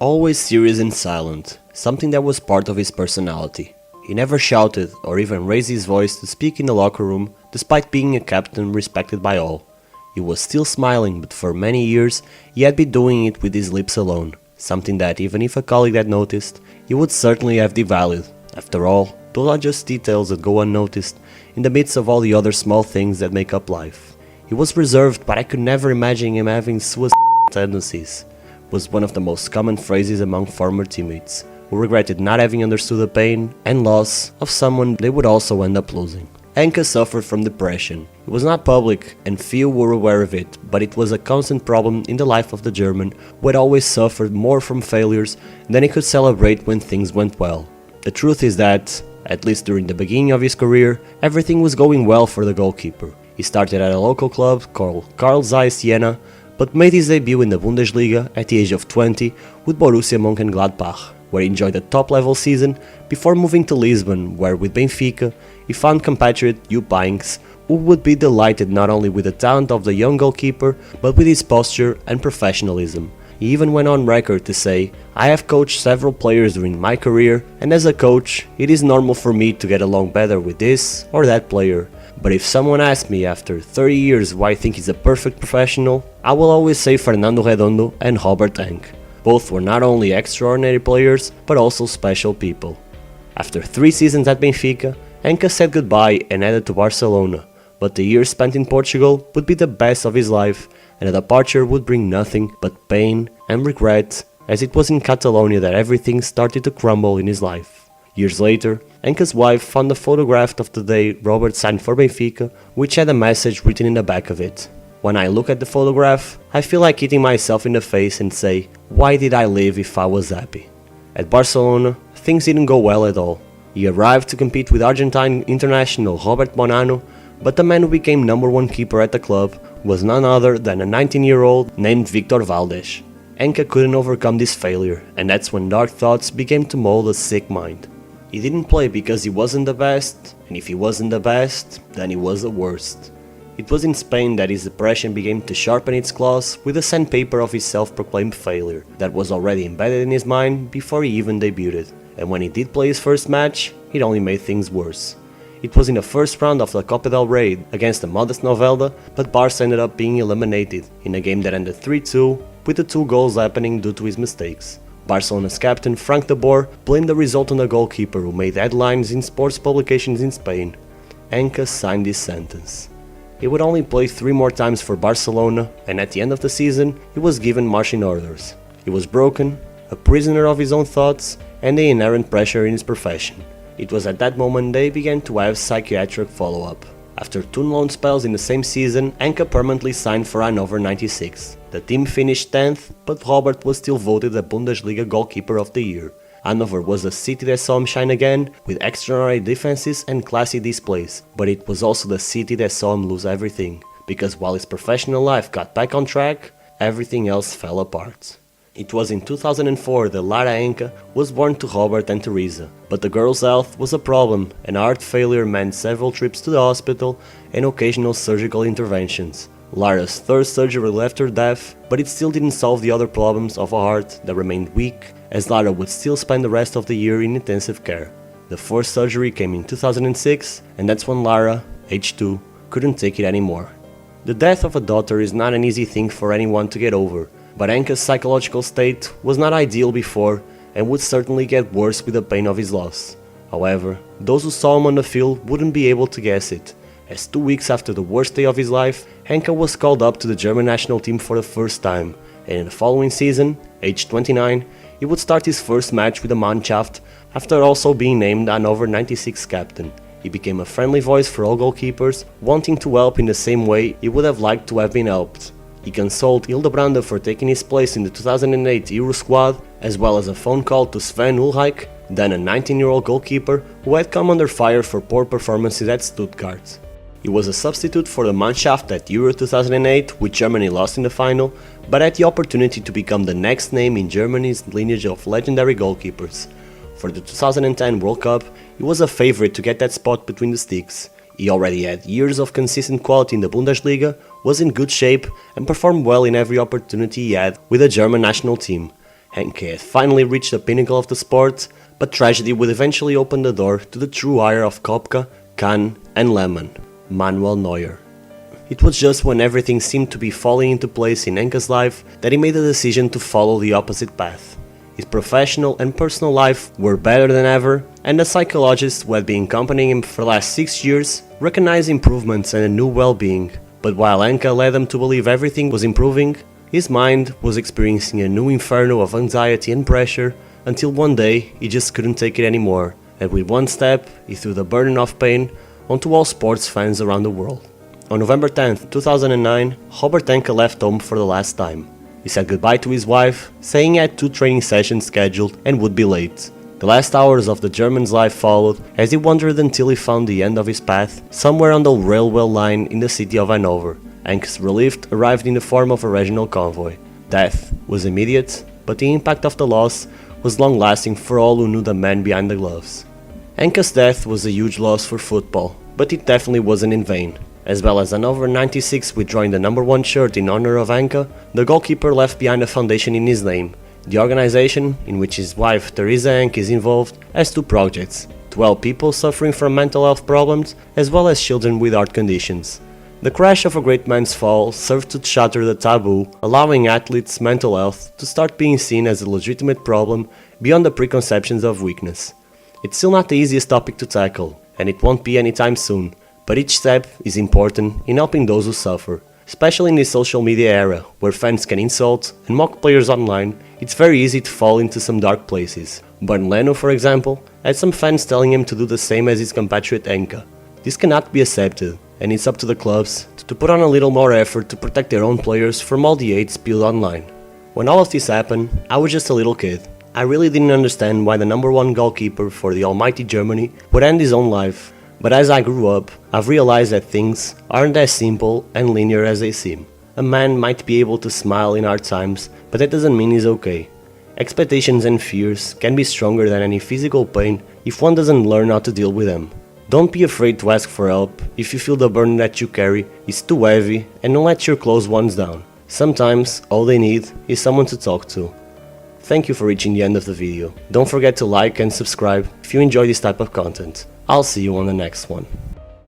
Always serious and silent, something that was part of his personality. He never shouted or even raised his voice to speak in the locker room, despite being a captain respected by all. He was still smiling, but for many years he had been doing it with his lips alone, something that even if a colleague had noticed, he would certainly have devalued. After all, those are just details that go unnoticed in the midst of all the other small things that make up life. He was reserved, but I could never imagine him having suicidal tendencies, was one of the most common phrases among former teammates, who regretted not having understood the pain and loss of someone they would also end up losing. Enke suffered from depression. It was not public and few were aware of it, but it was a constant problem in the life of the German, who had always suffered more from failures than he could celebrate when things went well. The truth is that, at least during the beginning of his career, everything was going well for the goalkeeper. He started at a local club called Carl Zeiss Siena, but made his debut in the Bundesliga at the age of 20 with Borussia Monchengladbach, where he enjoyed a top-level season before moving to Lisbon, where with Benfica he found compatriot Jupp Heynckes, who would be delighted not only with the talent of the young goalkeeper, but with his posture and professionalism. He even went on record to say, "I have coached several players during my career, and as a coach, it is normal for me to get along better with this or that player. But if someone asks me after 30 years why I think he's a perfect professional, I will always say Fernando Redondo and Robert Enke. Both were not only extraordinary players, but also special people." After 3 seasons at Benfica, Enke said goodbye and headed to Barcelona, but the years spent in Portugal would be the best of his life, and a departure would bring nothing but pain and regret, as it was in Catalonia that everything started to crumble in his life. Years later, Enke's wife found a photograph of the day Robert signed for Benfica, which had a message written in the back of it. When I look at the photograph, I feel like hitting myself in the face and say, why did I live if I was happy? At Barcelona, things didn't go well at all. He arrived to compete with Argentine international Robert Bonano, but the man who became #1 keeper at the club was none other than a 19-year-old named Victor Valdes. Enke couldn't overcome this failure, and that's when dark thoughts began to mold a sick mind. He didn't play because he wasn't the best, and if he wasn't the best, then he was the worst. It was in Spain that his depression began to sharpen its claws with the sandpaper of his self-proclaimed failure that was already embedded in his mind before he even debuted, and when he did play his first match, it only made things worse. It was in the first round of the Copa del Rey against the modest Novelda, but Barca ended up being eliminated in a game that ended 3-2, with the 2 goals happening due to his mistakes. Barcelona's captain Frank de Boer blamed the result on the goalkeeper who made headlines in sports publications in Spain. Enke signed this sentence. He would only play 3 more times for Barcelona, and at the end of the season he was given marching orders. He was broken, a prisoner of his own thoughts and the inherent pressure in his profession. It was at that moment they began to have psychiatric follow-up. After 2 loan spells in the same season, Enke permanently signed for Hannover 96. The team finished 10th, but Robert was still voted the Bundesliga goalkeeper of the year. Hannover was the city that saw him shine again, with extraordinary defenses and classy displays, but it was also the city that saw him lose everything, because while his professional life got back on track, everything else fell apart. It was in 2004 that Lara Enke was born to Robert and Teresa, but the girl's health was a problem and heart failure meant several trips to the hospital and occasional surgical interventions. Lara's 3rd surgery left her deaf, but it still didn't solve the other problems of a heart that remained weak, as Lara would still spend the rest of the year in intensive care. The 4th surgery came in 2006, and that's when Lara, age 2, couldn't take it anymore. The death of a daughter is not an easy thing for anyone to get over, but Enke's psychological state was not ideal before and would certainly get worse with the pain of his loss. However, those who saw him on the field wouldn't be able to guess it, as 2 weeks after the worst day of his life, Enke was called up to the German national team for the first time, and in the following season, aged 29, he would start his first match with the Mannschaft after also being named Hannover 96 captain. He became a friendly voice for all goalkeepers, wanting to help in the same way he would have liked to have been helped. He consoled Hildebrande for taking his place in the 2008 Euro squad, as well as a phone call to Sven Ulreich, then a 19-year-old goalkeeper who had come under fire for poor performances at Stuttgart. He was a substitute for the Mannschaft at Euro 2008, which Germany lost in the final, but had the opportunity to become the next name in Germany's lineage of legendary goalkeepers. For the 2010 World Cup, he was a favorite to get that spot between the sticks. He already had years of consistent quality in the Bundesliga, was in good shape and performed well in every opportunity he had with the German national team. Enke had finally reached the pinnacle of the sport, but tragedy would eventually open the door to the true ire of Kopka, Kahn and Lehmann, Manuel Neuer. It was just when everything seemed to be falling into place in Enke's life that he made the decision to follow the opposite path. His professional and personal life were better than ever, and the psychologist who had been accompanying him for the last 6 years recognized improvements and a new well-being. But while Enke led them to believe everything was improving, his mind was experiencing a new inferno of anxiety and pressure until one day he just couldn't take it anymore, and with one step he threw the burden of pain onto all sports fans around the world. On November 10, 2009, Robert Enke left home for the last time. He said goodbye to his wife, saying he had 2 training sessions scheduled and would be late. The last hours of the German's life followed as he wandered until he found the end of his path somewhere on the railway line in the city of Hannover. Enke's relief arrived in the form of a regional convoy. Death was immediate, but the impact of the loss was long-lasting for all who knew the man behind the gloves. Enke's death was a huge loss for football, but it definitely wasn't in vain. As well as Hannover 96 withdrawing the number 1 shirt in honor of Enke, the goalkeeper left behind a foundation in his name. The organization, in which his wife Teresa Enke is involved, has 2 projects: to help people suffering from mental health problems as well as children with heart conditions. The crash of a great man's fall served to shatter the taboo, allowing athletes' mental health to start being seen as a legitimate problem beyond the preconceptions of weakness. It's still not the easiest topic to tackle, and it won't be anytime soon. But each step is important in helping those who suffer. Especially in this social media era, where fans can insult and mock players online, it's very easy to fall into some dark places. Leno, for example, had some fans telling him to do the same as his compatriot Enke. This cannot be accepted, and it's up to the clubs to put on a little more effort to protect their own players from all the hate spewed online. When all of this happened, I was just a little kid. I really didn't understand why the number 1 goalkeeper for the almighty Germany would end his own life. But as I grew up, I've realized that things aren't as simple and linear as they seem. A man might be able to smile in hard times, but that doesn't mean he's okay. Expectations and fears can be stronger than any physical pain if one doesn't learn how to deal with them. Don't be afraid to ask for help if you feel the burden that you carry is too heavy, and don't let your close ones down. Sometimes all they need is someone to talk to. Thank you for reaching the end of the video. Don't forget to like and subscribe if you enjoy this type of content. I'll see you on the next one.